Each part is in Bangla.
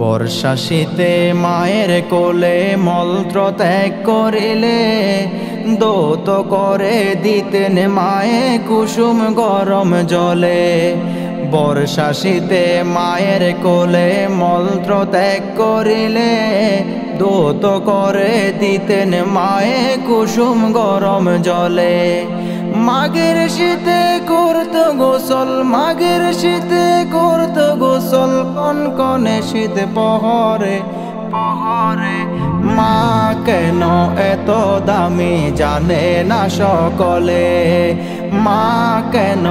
বর্ষা শীতে মায়ের কোলে মলত্র ত্যাগ করিলে দৌত করে দিতেন মায়ে কুসুম গরম জলে। বর্ষা শীতে মায়ের কোলে মলত্র ত্যাগ করিলে দৌত করে দিতেন মায়ে কুসুম গরম জলে। মাঘের শীতে করত গোসল, মাঘের শীতে করত গোসল, কনকনে শীত পহরে পহরে। মা কেন এত দামি জানে না সকলে, মা কেন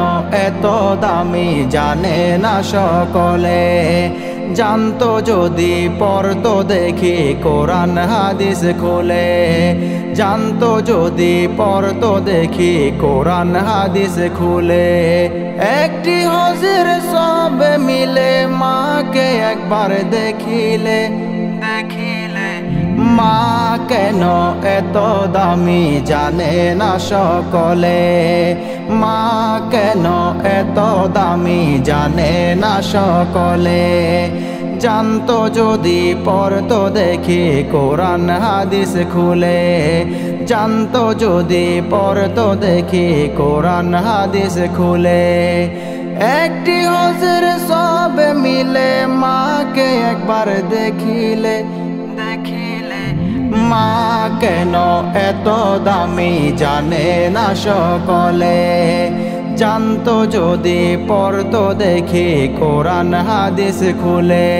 এত দামি জানে না সকলে। জানতো যদি পড়তো দেখি কোরআন হাদিস খুলে, জানতো যদি পড়তো দেখি কোরআন হাদিস খুলে। একটি হজের সব মিলে মাকে একবার দেখিলে দেখিলে। মা কেন এত দামি জানে না সকলে, মা কেন এত দামি জানে না সকলে। জানতো যদি পড়তো দেখি কোরআন হাদিস খুলে, জানতো যদি পড়তো দেখি কোরআন হাদিস খুলে। একটি হজের সব মিলে মাকে একবার দেখিলে দেখিলে। মা কেন এত দামি জানে না সকলে, জানতো যদি পড়তো দেখি কোরআন হাদিস খুলে।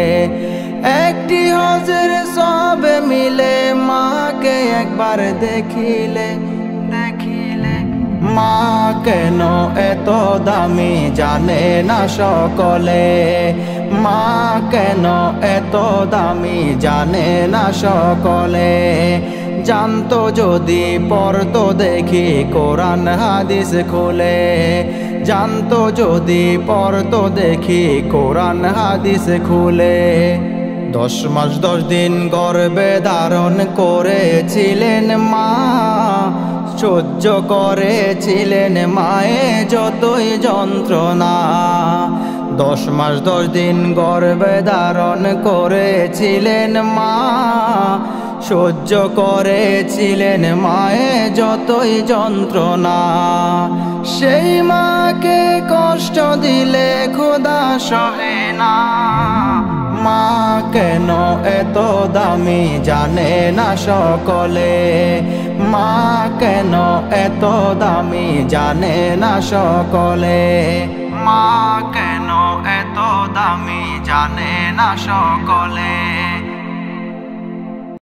একটি হজের সব মিলে মাকে একবার দেখিলে দেখিলে। মা কেন এত দামি জানে না সকলে, মা কেন এত দামি জানে না সকলে। জানতো যদি পড়তো দেখি কোরআন হাদিস খুলে, জানতো যদি পড়তো দেখি কোরআন হাদিস খুলে। 10 মাস 10 দিন গর্ভে ধারণ করেছিলেন মা, সহ্য করেছিলেন মায়ে যতই যন্ত্রণা। 10 মাস 10 দিন গর্ভে ধারণ করেছিলেন মা, সহ্য করেছিলেন মায়ে যতই যন্ত্রণা। সেই মাকে কষ্ট দিলে খোদা সহে না। মা কেন এত দামি জানে না সকলে, মা কেন এত দামি জানে না সকলে। মা কেন এত দামি জানে না সকলে।